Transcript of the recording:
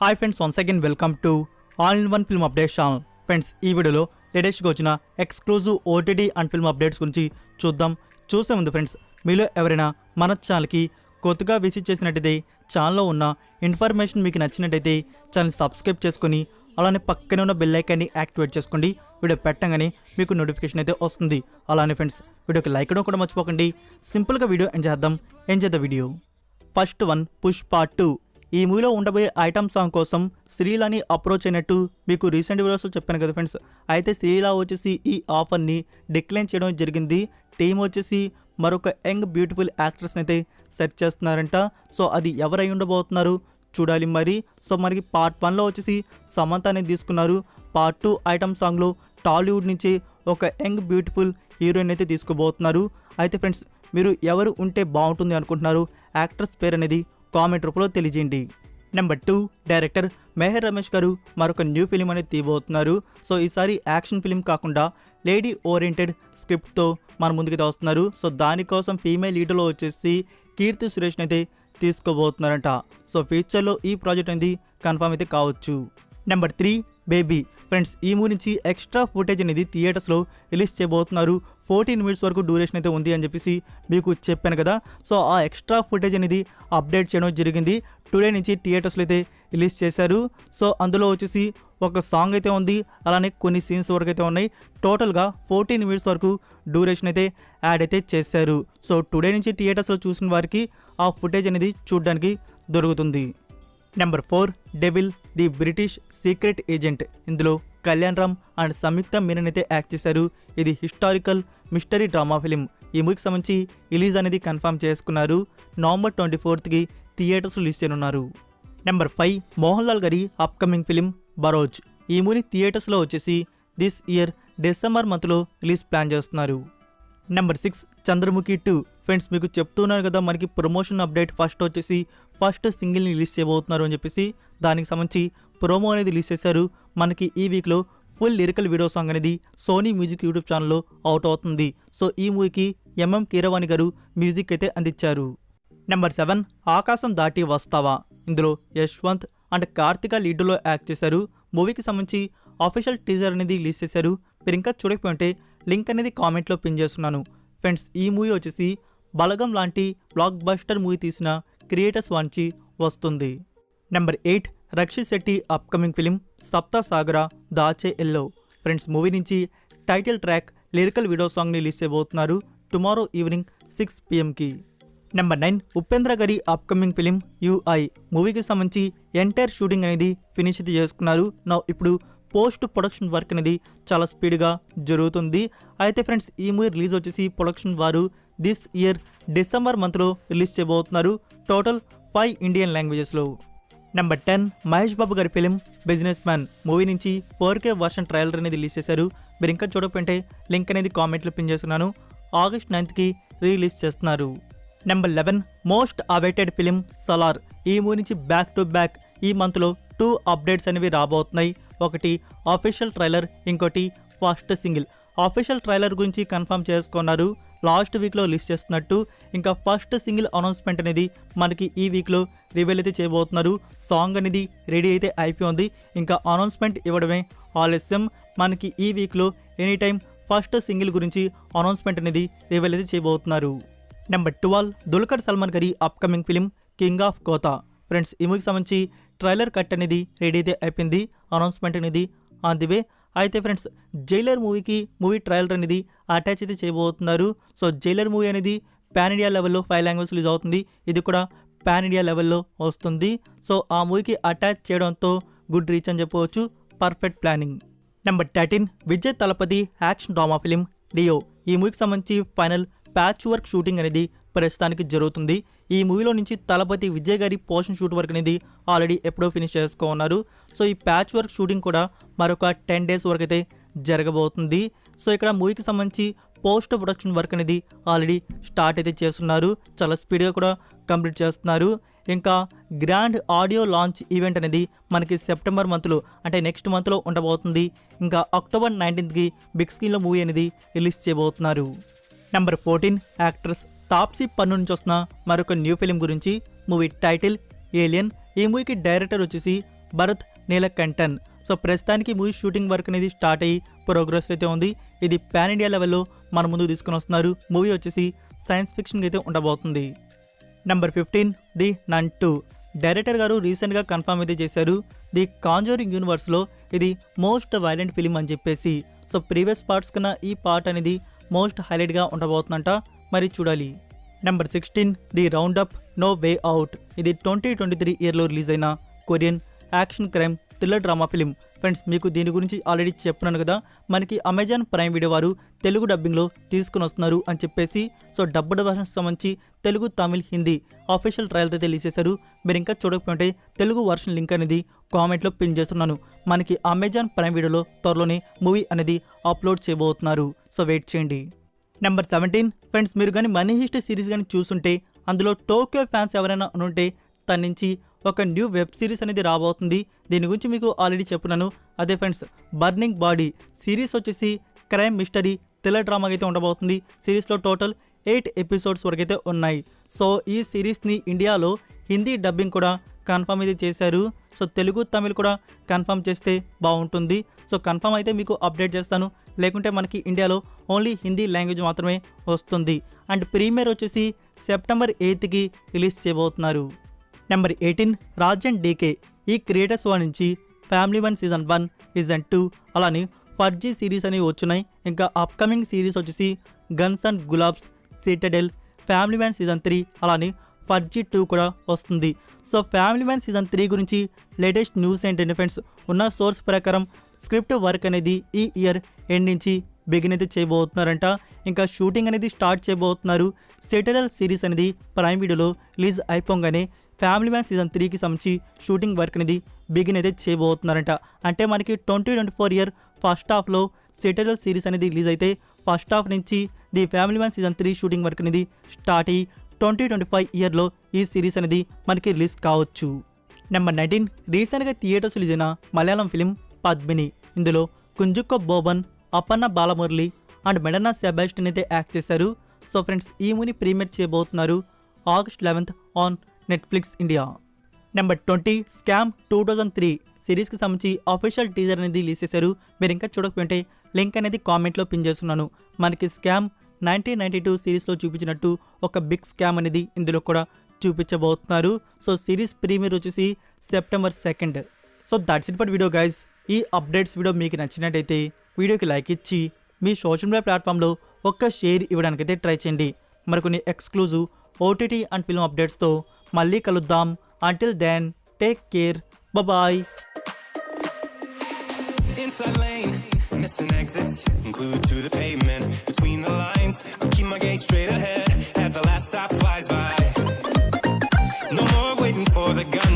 Hi friends, once again welcome to all in one film update channel. Friends, ఈ వీడియోలో లేటెస్ట్గా వచ్చిన exclusive OTT and film updates గురించి చూసే ముందు ఫ్రెండ్స్, మీలో ఎవరైనా మన ఛానల్కి కొత్తగా విజిట్ చేసినట్టయితే ఛానల్లో ఉన్న ఇన్ఫర్మేషన్ మీకు నచ్చినట్టయితే ఛానల్ సబ్స్క్రైబ్ చేసుకొని అలానే పక్కనే ఉన్న బెల్ ఐకాన్ని యాక్టివేట్ చేసుకోండి. వీడియో పెట్టగానే మీకు నోటిఫికేషన్ అయితే వస్తుంది. అలానే ఫ్రెండ్స్, వీడియోకి లైక్ ఇవ్వడం కూడా మర్చిపోకండి. సింపుల్గా వీడియో ఎంజాయ్ చేద్దాం వీడియో. First one, Pushpa 2. ఈ మూవీలో ఉండబోయే ఐటమ్ సాంగ్ కోసం శ్రీలాని అప్రోచ్ అయినట్టు మీకు రీసెంట్ వీడియోస్లో చెప్పాను కదా ఫ్రెండ్స్. అయితే శ్రీలా వచ్చేసి ఈ ఆఫర్ని డిక్లైన్ చేయడం జరిగింది. టీం వచ్చేసి మరొక యంగ్ బ్యూటిఫుల్ యాక్ట్రెస్ని అయితే సెర్చ్ చేస్తున్నారంట. సో అది ఎవరై ఉండబోతున్నారు చూడాలి మరి. సో మనకి పార్ట్ 1లో వచ్చేసి సమంత అనేది తీసుకున్నారు. పార్ట్ 2 ఐటమ్ సాంగ్లో టాలీవుడ్ నుంచి ఒక యంగ్ బ్యూటిఫుల్ హీరోయిన్ అయితే తీసుకోబోతున్నారు. అయితే ఫ్రెండ్స్, మీరు ఎవరు ఉంటే బాగుంటుంది అనుకుంటున్నారు? యాక్ట్రెస్ పేరు అనేది కామెంట్ రూపంలో తెలియజేయండి. నెంబర్ 2, డైరెక్టర్ మెహర్ రమేష్ గారు మరొక న్యూ ఫిలిం అనేది తీయబోతున్నారు. సో ఈసారి యాక్షన్ ఫిలిం కాకుండా లేడీ ఓరియంటెడ్ స్క్రిప్ట్తో మన ముందుకు వస్తున్నారు. సో దానికోసం ఫీమేల్ లీడర్లో వచ్చేసి కీర్తి సురేష్ని అయితే తీసుకోబోతున్నారంట. సో ఫ్యూచర్లో ఈ ప్రాజెక్ట్ అనేది కన్ఫర్మ్ అయితే కావచ్చు. Number 3, baby. ఫ్రెండ్స్, ఈ మూవీ నుంచి ఎక్స్ట్రా ఫుటేజ్ అనేది థియేటర్స్లో రిలీజ్ చేయబోతున్నారు. 14 minutes వరకు డ్యూరేషన్ అయితే ఉంది అని చెప్పేసి మీకు చెప్పాను కదా. సో ఆ ఎక్స్ట్రా ఫుటేజ్ అనేది అప్డేట్ చేయడం జరిగింది. టుడే నుంచి థియేటర్స్లో అయితే రిలీజ్ చేశారు. సో అందులో వచ్చేసి ఒక సాంగ్ అయితే ఉంది, అలానే కొన్ని సీన్స్ వరకు అయితే ఉన్నాయి. టోటల్గా 14 minutes వరకు డ్యూరేషన్ అయితే యాడ్ అయితే చేశారు. సో టుడే నుంచి థియేటర్స్లో చూసిన వారికి ఆ ఫుటేజ్ అనేది చూడడానికి దొరుకుతుంది. Number 4, devil the British secret agent. ఇందులో కళ్యాణ్ రామ్ అండ్ సంయుక్త మీనన్ అయితే యాక్ట్ చేశారు. ఇది హిస్టారికల్ మిస్టరీ డ్రామా ఫిలిం. ఈ మూవీకి సంబంధించి రిలీజ్ అనేది కన్ఫర్మ్ చేసుకున్నారు. November 24th థియేటర్స్ రిలీజ్ చేయనున్నారు. నెంబర్ 5, మోహన్ లాల్ గారి అప్కమింగ్ ఫిలిం బరోజ్. ఈ మూవీ థియేటర్స్లో వచ్చేసి దిస్ ఇయర్ డిసెంబర్ మంత్లో రిలీజ్ ప్లాన్ చేస్తున్నారు. నెంబర్ 6, చంద్రముఖి 2. ఫ్రెండ్స్, మీకు చెప్తున్నాను కదా, మనకి ప్రమోషన్ అప్డేట్ ఫస్ట్ సింగిల్ని రిలీజ్ చేయబోతున్నారు అని చెప్పేసి. దానికి సంబంధించి ప్రోమో అనేది రిలీజ్ చేశారు. మనకి ఈ వీక్లో ఫుల్ లిరికల్ వీడియో సాంగ్ అనేది సోనీ మ్యూజిక్ యూట్యూబ్ ఛానల్లో అవుట్ అవుతుంది. సో ఈ మూవీకి ఎంఎం కీరవాణి గారు మ్యూజిక్ అయితే అందించారు. నెంబర్ 7, ఆకాశం దాటి వస్తావా. ఇందులో యశ్వంత్ అండ్ కార్తిక లీడ్లో యాక్ట్ చేశారు. మూవీకి సంబంధించి అఫీషియల్ టీజర్ అనేది రిలీజ్ చేశారు. మీరు ఇంకా చూడకపోతే లింక్ అనేది కామెంట్లో పిన్ చేస్తున్నాను. ఫ్రెండ్స్, ఈ మూవీ వచ్చేసి బలగం లాంటి బ్లాక్ బస్టర్ మూవీ తీసిన క్రియేటర్స్ వాంచి వస్తుంది. Number 8, Rakshit Shetty upcoming film Sapta Sagara Daache Ello. Friends, movie నుంచి టైటిల్ ట్రాక్ లిరికల్ వీడియో సాంగ్ని రిలీజ్ చేయబోతున్నారు tomorrow evening 6 PM. Number 9, Upendra గారి అప్కమింగ్ ఫిలిం UI. మూవీకి సంబంధించి ఎంటైర్ షూటింగ్ అనేది ఫినిష్ అయితే చేసుకున్నారు. ఇప్పుడు పోస్ట్ ప్రొడక్షన్ వర్క్ అనేది చాలా స్పీడ్గా జరుగుతుంది. అయితే ఫ్రెండ్స్, ఈ మూవీ రిలీజ్ వచ్చేసి ప్రొడక్షన్ వారు దిస్ ఇయర్ డిసెంబర్ మంత్లో రిలీజ్ చేయబోతున్నారు. టోటల్ 5 ఇండియన్ లాంగ్వేజెస్లో. నెంబర్ 10, మహేష్ బాబు గారి ఫిలిం బిజినెస్ మ్యాన్. మూవీ నుంచి 4K వర్షన్ ట్రైలర్ అనేది రిలీజ్ చేశారు. మీరు ఇంకా చూడకపోతే లింక్ అనేది కామెంట్లో పిన్ చేస్తున్నాను. August 9th రిలీజ్ చేస్తున్నారు. Number 11, most awaited film Salaar. ఈ మూవీ నుంచి బ్యాక్ టు బ్యాక్ ఈ మంత్లో 2 అప్డేట్స్ అనేవి రాబోతున్నాయి. ఒకటి ఆఫీషియల్ ట్రైలర్, ఇంకోటి ఫస్ట్ సింగిల్. ఆఫీషియల్ ట్రైలర్ గురించి కన్ఫర్మ్ చేసుకున్నారు, లాస్ట్ వీక్లో రిలీజ్ చేస్తున్నట్టు. ఇంకా ఫస్ట్ సింగిల్ అనౌన్స్మెంట్ అనేది మనకి ఈ వీక్లో రివీల్ అయితే చేయబోతున్నారు. సాంగ్ అనేది రెడీ అయితే అయిపోయింది, ఇంకా అనౌన్స్మెంట్ ఇవ్వడమే ఆలస్యం. మనకి ఈ వీక్లో ఎనీ టైం ఫస్ట్ సింగిల్ గురించి అనౌన్స్మెంట్ అనేది రివీల్ అయితే చేయబోతున్నారు. నెంబర్ 12, దుల్కర్ సల్మాన్ గారి అప్కమింగ్ ఫిలిం కింగ్ ఆఫ్ కోతా. ఫ్రెండ్స్, ఈ మూవీకి సంబంధించి ట్రైలర్ కట్ అనేది రెడీ అయితే అయిపోయింది, అనౌన్స్మెంట్ అనేది ఆన్ ది వే. అయితే ఫ్రెండ్స్, జైలర్ మూవీ ట్రైలర్ అనేది అటాచ్ అయితే చేయబోతున్నారు. సో జైలర్ మూవీ అనేది పాన్ ఇండియా లెవెల్లో 5 లాంగ్వేజ్ రిలీజ్ అవుతుంది. ఇది కూడా పాన్ ఇండియా లెవెల్లో వస్తుంది. సో ఆ మూవీకి అటాచ్ చేయడంతో గుడ్ రీచ్ అని చెప్పవచ్చు. Perfect planning. Number 13, Vijay Thalapathy action drama film Leo. ఈ మూవీకి సంబంధించి ఫైనల్ ప్యాచ్ వర్క్ షూటింగ్ అనేది ప్రస్తుతానికి జరుగుతుంది. ఈ మూవీలో నుంచి తలపతి విజయ్ గారి పోర్షన్ షూట్ వర్క్ అనేది ఆల్రెడీ ఎప్పుడో ఫినిష్ చేసుకున్నారు. సో ఈ ప్యాచ్ వర్క్ షూటింగ్ కూడా మరొక 10 days వరకు అయితే జరగబోతుంది. సో ఇక్కడ మూవీకి సంబంధించి పోస్ట్ ప్రొడక్షన్ వర్క్ అనేది ఆల్రెడీ స్టార్ట్ అయితే చేస్తున్నారు. చాలా స్పీడ్గా కూడా కంప్లీట్ చేస్తున్నారు. ఇంకా గ్రాండ్ ఆడియో లాంచ్ ఈవెంట్ అనేది మనకి సెప్టెంబర్ మంత్లో, అంటే నెక్స్ట్ మంత్లో ఉండబోతుంది. ఇంకా October 19th బిగ్ స్క్రీన్లో మూవీ అనేది రిలీజ్ చేయబోతున్నారు. నెంబర్ 14, యాక్ట్రెస్ తాప్సీ పన్ను నుంచి వస్తున్న మరొక న్యూ ఫిలిం గురించి. Movie title alien. ఈ మూవీకి డైరెక్టర్ వచ్చేసి భరత్ నీలకంఠన్. సో ప్రస్తుతానికి మూవీ షూటింగ్ వర్క్ అనేది స్టార్ట్ అయ్యి ప్రోగ్రెస్ అయితే ఉంది. ఇది పాన్ ఇండియా లెవెల్లో మన ముందు తీసుకుని వస్తున్నారు. మూవీ వచ్చేసి సైన్స్ ఫిక్షన్ అయితే ఉండబోతుంది. Number 15 the none 2. డైరెక్టర్ గారు రీసెంట్గా కన్ఫర్మ్ అయితే చేశారు. ది కాంజూరింగ్ యూనివర్స్లో ఇది మోస్ట్ వైలెంట్ ఫిలిం అని చెప్పేసి. సో ప్రీవియస్ పార్ట్స్ కన్నా ఈ పార్ట్ అనేది మోస్ట్ హైలైట్గా ఉండబోతుందంట. మరి చూడాలి. Number 16 the round up no way out. ఇది 2023 ఇయర్లో రిలీజ్ అయిన Korean action crime thriller drama film. Friends మీకు దీని గురించి ఆల్రెడీ చెప్తున్నాను కదా, మనకి అమెజాన్ ప్రైమ్ వీడియో వారు తెలుగు డబ్బింగ్లో తీసుకుని వస్తున్నారు అని చెప్పేసి. సో డబ్బుడ్ వర్షన్స్ సంబంధించి తెలుగు, తమిళ్, హిందీ ఆఫీషియల్ ట్రయల్ అయితే రిలీజ్ చేశారు. మీరు ఇంకా చూడకపోతే తెలుగు వర్షన్ లింక్ అనేది కామెంట్లో పిన్ చేస్తున్నాను. మనకి అమెజాన్ ప్రైమ్ వీడియోలో త్వరలోనే మూవీ అనేది అప్లోడ్ చేయబోతున్నారు. సో వెయిట్ చేయండి. నెంబర్ 17 ఫ్రెండ్స్, మీరు కానీ మనీ హిస్ట్ సిరీస్ కానీ చూస్తుంటే అందులో టోక్యో ఫ్యాన్స్ ఎవరైనా ఉంటే తన నుంచి ఒక న్యూ వెబ్ సిరీస్ అనేది రాబోతుంది. దీని గురించి మీకు ఆల్రెడీ చెప్పున్నాను. అదే ఫ్రెండ్స్, బర్నింగ్ బాడీ సిరీస్ వచ్చేసి క్రైమ్ మిస్టరీ థ్రిల్లర్ డ్రామా అయితే ఉండబోతుంది. సిరీస్లో టోటల్ 8 ఎపిసోడ్స్ వరకు అయితే ఉన్నాయి. సో ఈ సిరీస్ని ఇండియాలో హిందీ డబ్బింగ్ కూడా కన్ఫర్మ్ అయితే చేశారు. సో తెలుగు, తమిళ్ కూడా కన్ఫర్మ్ చేస్తే బాగుంటుంది. సో కన్ఫర్మ్ అయితే మీకు అప్డేట్ చేస్తాను. లేకుంటే మనకి ఇండియాలో ఓన్లీ హిందీ లాంగ్వేజ్ మాత్రమే వస్తుంది. అండ్ ప్రీమియర్ వచ్చేసి సెప్టెంబర్ 8కి రిలీజ్ చేయబోతున్నారు. Number 18 Raj and DK. ఈ క్రియేటర్స్ వన్ నుంచి ఫ్యామిలీ 1 సీజన్ 1, సీజన్ 2 అలానే ఫర్జీ సిరీస్ అనేవి వచ్చున్నాయి. ఇంకా అప్కమింగ్ సిరీస్ వచ్చేసి guns and Gulaabs, Citadel, family 1 season 3 అలానే ఫర్జీ 2 కూడా వస్తుంది. సో ఫ్యామిలీ 1 సీజన్ 3 గురించి లేటెస్ట్ న్యూస్ ఏంటంటే ఫ్రెండ్స్, ఉన్న సోర్స్ ప్రకారం స్క్రిప్ట్ వర్క్ అనేది ఈ ఇయర్ ఎండ్ నుంచి బిగిన్ అయితే చేయబోతున్నారంట. ఇంకా షూటింగ్ అనేది స్టార్ట్ చేయబోతున్నారు. సిటడెల్ సిరీస్ అనేది ప్రైమ్ వీడియోలో రిలీజ్ అయిపోగానే ఫ్యామిలీ 1 సీజన్ 3కి సంబంధించి షూటింగ్ వర్క్ అనేది బిగిన్ అయితే చేయబోతున్నారంట. అంటే మనకి 2024 ఇయర్ ఫస్ట్ హాఫ్లో సిటడెల్ సిరీస్ అనేది రిలీజ్ అయితే ఫస్ట్ హాఫ్ నుంచి the family 1 season 3 shooting work అనేది స్టార్ట్ అయ్యి 2025 ఇయర్లో ఈ సిరీస్ అనేది మనకి రిలీజ్ కావచ్చు. నెంబర్ 19 రీసెంట్గా థియేటర్స్ రిలీజ్ అయిన మలయాళం ఫిలిం పద్మిని. ఇందులో కుంజుక్కో బోబన్, అపర్ణ బాలమురళి అండ్ మెడనా సెబాస్టియన్ అయితే యాక్ట్ చేశారు. సో ఫ్రెండ్స్ ఈ మూవీని ప్రీమియర్ చేయబోతున్నారు August 11th on Netflix India. Number 20 scam 2003 సిరీస్కి సంబంధించి అఫీషియల్ టీజర్ అనేది రిలీజ్ చేశారు. మీరు ఇంకా చూడకపోతే లింక్ అనేది కామెంట్లో పిన్ చేస్తున్నాను. మనకి స్కామ్ 1992 సిరీస్లో చూపించినట్టు ఒక బిగ్ స్కామ్ అనేది ఇందులో కూడా చూపించబోతున్నారు. సో సిరీస్ ప్రీమియర్ వచ్చేసి September 2. So that's it for video guys. ఈ అప్డేట్స్ వీడియో మీకు నచ్చినట్టయితే వీడియోకి లైక్ ఇచ్చి మీ సోషల్ మీడియా ప్లాట్ఫామ్లో ఒక్క షేర్ ఇవ్వడానికైతే ట్రై చేయండి. మరికొన్ని ఎక్స్క్లూజివ్ ఓటీటీ అండ్ ఫిల్మ్ అప్డేట్స్తో మళ్ళీ కలుద్దాం. Until then take care, bye. Inside lane, missing exits, glued to the pavement. Between the lines, I keep my gaze straight ahead as the last stop flies by. No more waiting for the gun to